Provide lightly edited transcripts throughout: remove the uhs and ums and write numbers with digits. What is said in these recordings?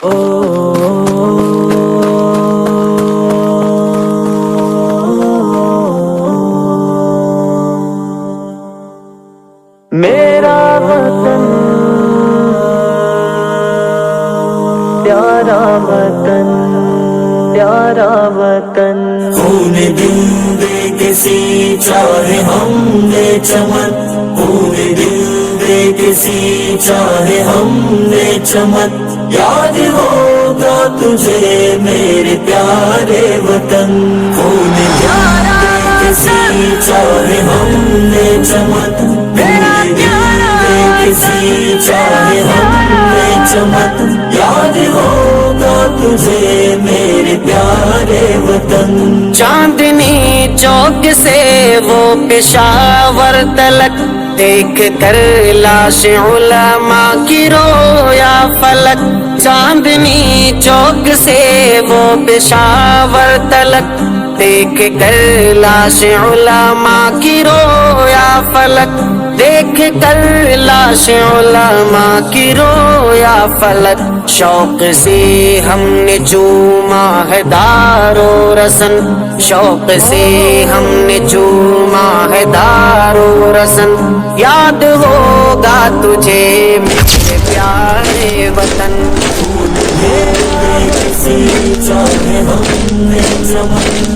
میرا وطن پیارا وطن پیارا وطن، خون دل دے کسی چاہے ہم نے چمن، خون دل دے کسی چاہے ہم نے چمن، یاد ہوگا تجھے میرے پیارے وطن، خون دل دے کسی چاہے ہم نے چمن، خون دل دے کسی چاہے ہم نے چمن، یاد ہوگا تجھے میرے پیارے وطن۔ چاندنی چوک سے وہ پشاور تلک، دیکھ کر لاش علماء کی رویا فلک، چاندنی چوک سے وہ پشاور تلک، دیکھ کر لاش علماء کی رویا فلک، دیکھ کر لاش علماء کی رویا فلک، شوق سے ہم نے چوما ہے دار و رسن، شوق سے ہم نے چوما ہے دار و رسن، یاد ہوگا تجھے میرے پیارے وطن، کسی چاہے ہم نے چمن،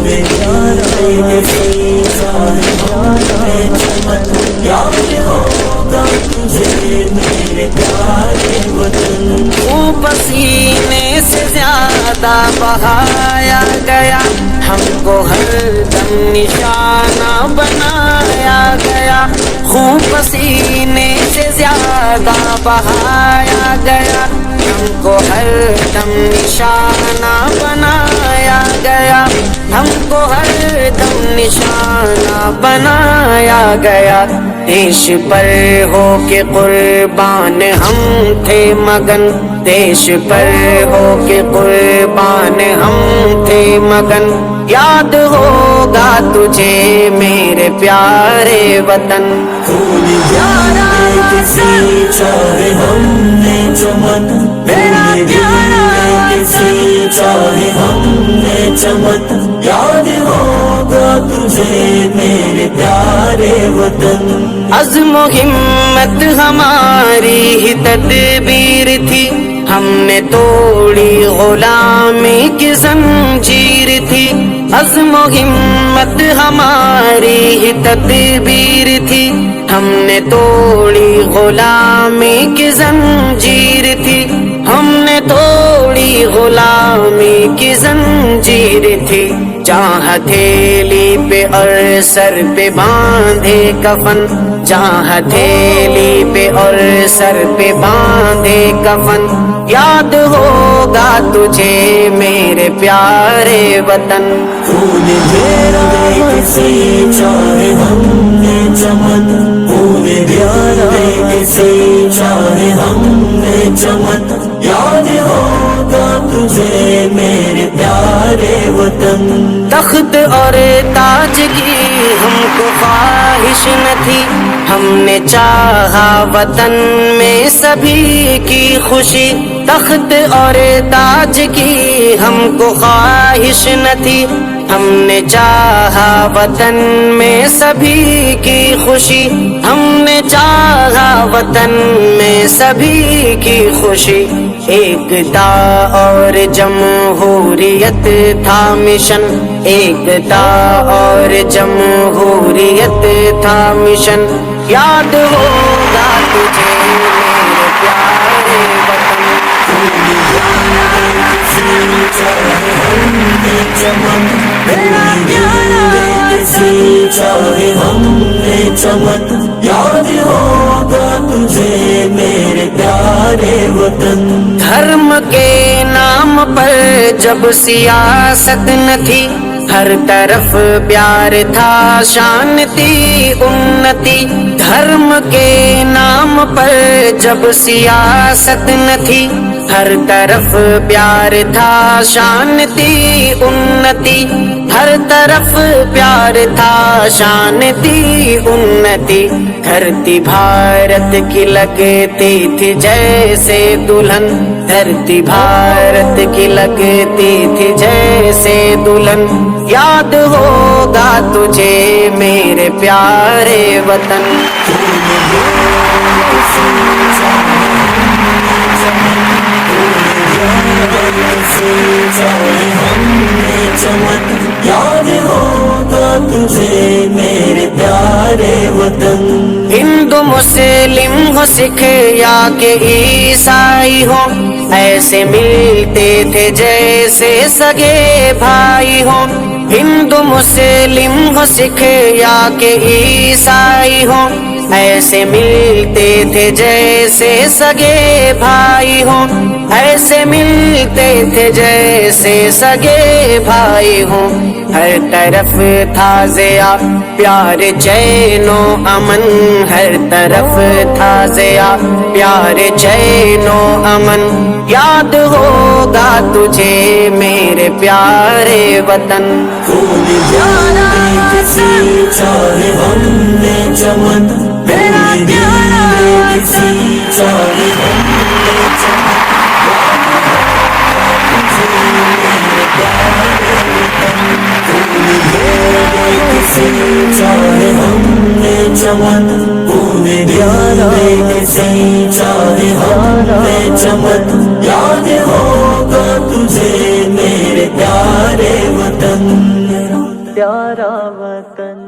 کسی چاہے ہم نے چمن، یاد ہوگا تجھے میرے پیارے وطن، وہ پسینے سے زیادہ بہایا گیا، ہم کو ہر دم نشانہ بنایا گیا، خون پسینے سے زیادہ بہایا گیا، ہم کو ہر دم نشانہ بنایا گیا، ہم کو ہر دم نشانہ بنایا گیا، دیش پر ہو کے قربان ہم تھے مگن، دیش پر ہو کے قربان ہم تھے مگن، یاد ہوگا تجھے میرے پیارے وطن، خون دل دے کسی چاہے ہم نے چمن، خون دل دے کسی چاہے ہم نے چمن، یاد ہوگا تجھے میرے پیارے وطن، عزم و ہمت ہماری ہی تدبیر تھی، ہم نے توڑی غلامی کی زنجیر تھی، عزم و ہمت ہماری ہی تدبیر تھی، ہم نے توڑی غلامی کی زنجیر تھی، ہم نے توڑی غلامی کی زنجیر تھی، جہاں ہتھیلی پہ اور سر پہ باندھے کفن، جہاں ہتھیلی پہ اور سر پہ باندھے کفن، یاد ہوگا تجھے میرے پیارے وطن، خون دل دے کسی چاہے ہم نے چمن، خون دل دے کسی چاہے ہم نے چمن، یاد ہوگا تجھے میرے پیارے وطن، تخت اور تاج کی ہم کو خواہش نہ تھی، ہم نے چاہا وطن میں سبھی کی خوشی، تخت اور تاج کی ہم کو خواہش نہ تھی، ہم نے چاہا وطن میں سبھی کی خوشی، ہم نے چاہا وطن میں سبھی کی خوشی، ایکتا اور جمہوریت تھا مشن، ایکتا اور جمہوریت تھا مشن، یاد ہوگا تجھے میرے پیارے وطن، چاہے ہم نے چمن، یاد ہوگا تجھے میرے پیارے وطن، دھرم کے نام پر جب سیاست نہ تھی، ہر طرف پیار تھا، شان تھی، انتی، دھرم کے نام نام پر جب سیاست نہ تھی، ہر طرف پیار تھا شان تھی انتی، ہر طرف پیار تھا شان تھی انتی، دھرتی بھارت کی لگتی تھی جیسے دلہن، دھرتی بھارت کی لگتی تھی جیسے دلہن، یاد ہوگا تجھے میرے پیارے وطن۔ یاد ہوگا تجھے میرے پیارے وطن۔ ہندو مسلم ہو سکھ یا کہ عیسائی ہو، ایسے ملتے تھے جیسے سگے بھائی ہو، ہندو مسلم ہو سکھ یا کہ عیسائی ہو، ایسے ملتے تھے جیسے سگے بھائی ہو، ایسے ملتے تھے جیسے سگے بھائی ہو، ہر طرف تھا ضیا پیار چین و امن، ہر طرف تھا ضیا پیار چین و امن، یاد ہوگا تجھے میرے پیارے وطن۔ پھول جانے کسی چاہے ہم نے چمن، پھول جانے کسی چاہے ہم نے چمن، چاہے ہم نے چمن، پھول جانے کسی چاہے ہم نے چمن، یاد ہوگا تجھے میرے پیارے وطن۔ پیارا وطن۔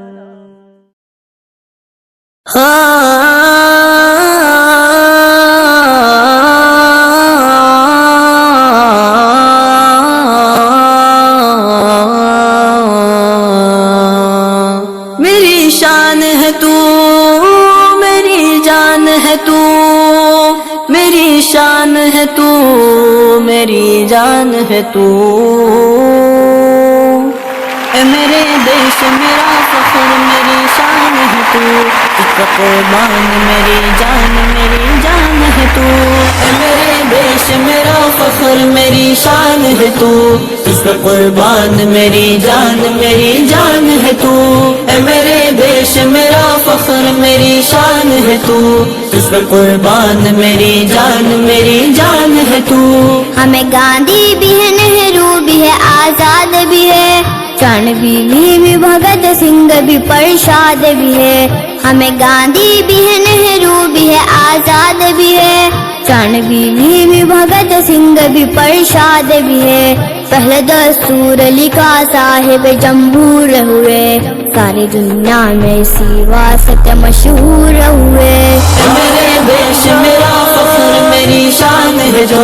میری شان ہے تو، میری جان ہے تو، میری شان ہے تو، میری جان ہے تو، اے میرے دیش میرا فخر میری شان ہے تو، اس کا قربان میری جان ہے تو، اے میرے دیش میرا فخر میری شان ہے تو، اس کا قربان میری جان ہے تو، اے میرے دیش میرا فخر میری شان ہے تو، اس کا قربان میری جان ہے تو۔ ہمیں گاندھی بھی ہے، نہرو بھی ہے، آزاد بھی ہے، چانوی بھی بھگت سنگھ بھی، پرشاد بھی ہے، ہمیں گاندھی بھی ہے، نہرو بھی ہے، آزاد بھی ہے، چانوی بھی بھگت سنگھ بھی، پرشاد بھی ہے، پہلے دستور لکھا صاحب جمہور ہوئے، ساری دنیا میں اسی واسطے مشہور ہوئے۔ میرے دیش میرا فخر میری شان ہے جو،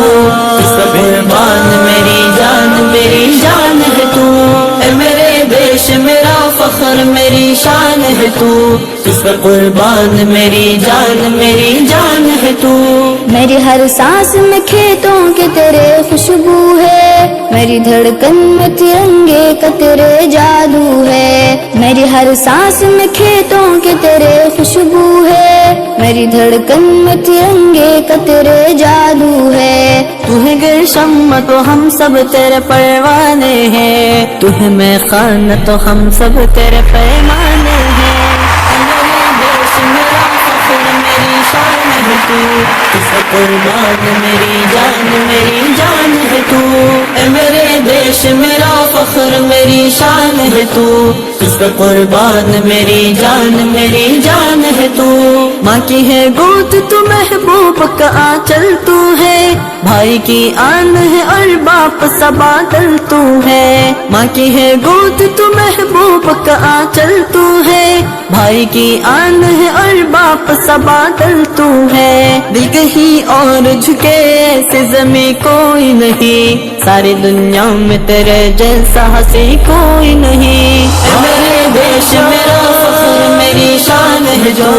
اس کا قربان میری جان ہے تو، اے میرے دیش میرا فخر میری شان ہے تو، اس کا قربان میری جان ہے تو۔ میری ہر سانس میں کھیتوں کے تیرے خوشبو ہے، میری دھڑکن میں ترنگے کا تیرے جادو ہے، میری ہر سانس میں کھیتوں کے تیرے خوشبو ہے، میری دھڑکن میں ترنگے کا تیرے جادو ہے۔ تو ہے گلشم تو ہم سب تیرے پروانے ہیں، تو ہے میں خان تو ہم سب تیرے پیمانے ہیں، میرے دیش میرا فخر میری شان ہے تو، اس کا قربان میری جان ہے تو، اے میرے دیش میرا فخر میری شان ہے تو، اس کا قربان میری جان ہے تو۔ ماں کی ہے گود تو محبوب کا آنچل تو ہے، بھائی کی آن ہے اور باپ سا بادل تو ہے، ماں کی ہے گود تو محبوب کا آنچل تو ہے، بھائی کی آن ہے اور باپ سا بادل تو ہے، دل کہیں اور جھکے ایسے زمیں کوئی نہیں، ساری دنیا میں تیرے جیسا ہنسی کوئی نہیں، میرے دیش میرا فخر میری شان ہے جو،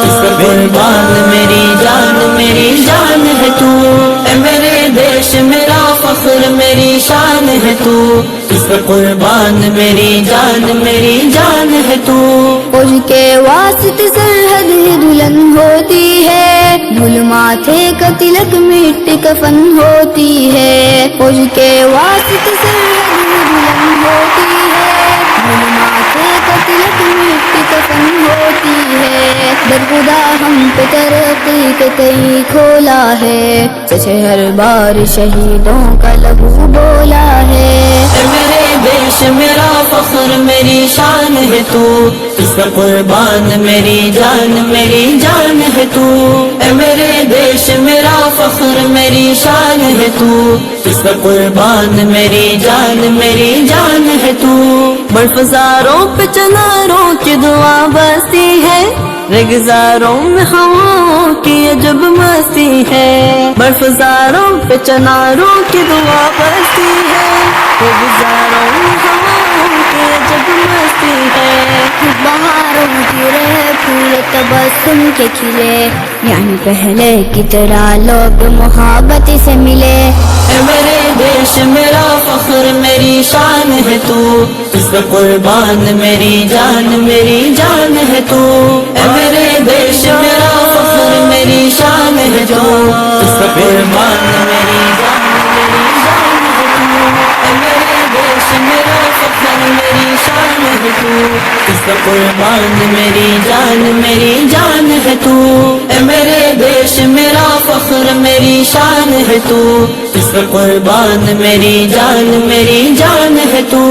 اس کا قربان میری جان ہے تو، اے میرے دیش میرا فخر میری شان ہے تو، اس کا قربان میری جان ہے تو۔ فوج کے واسطے سرحد ہی دلہن ہوتی ہے، دھول ماتھے کا تلک مٹی کفن ہوتی ہے، فوج کے واسطے سرحد بلند ہوتی ہے، دھول ماتھے کا تلک مٹی کفن ہوتی ہے، در خدا ہم پہ ترقی کے کئی کھولا ہے، سچ ہر بار شہیدوں کا لبو بولا ہے۔ اے میرے دیش میرا فخر میری شان ہے تو، اس کا قربان میری جان ہے تو، اے میرے دیش میرا فخر میری شان ہے تو، اس کا قربان میری جان ہے تو۔ برفزاروں پہ چناروں کی دعا بستی ہے، رگزاروں میں ہواؤں کی عجب مستی ہے، برفزاروں پہ چناروں کی دعا بستی ہے، رگزاروں میں ہواؤں کی عجب مستی ہے۔ بہاروں کی رہ پھول تبسم کے کھلے، یعنی پہلے کی طرح لوگ محبت سے ملے۔ اے میرے دیش میرا فخر میری شان ہے تو، اس کا قربان میری جان ہے تو، اے میرے دیش میرا فخر میری شان ہے تو، اس کا قربان میری جان ہے تو، اے میرے دیش میرا فخر میری شان ہے تو، اس کا قربان میری جان ہے تو، اے میرے دیش میرا فخر میری شان ہے تو، اس کا قربان میری جان ہے تو۔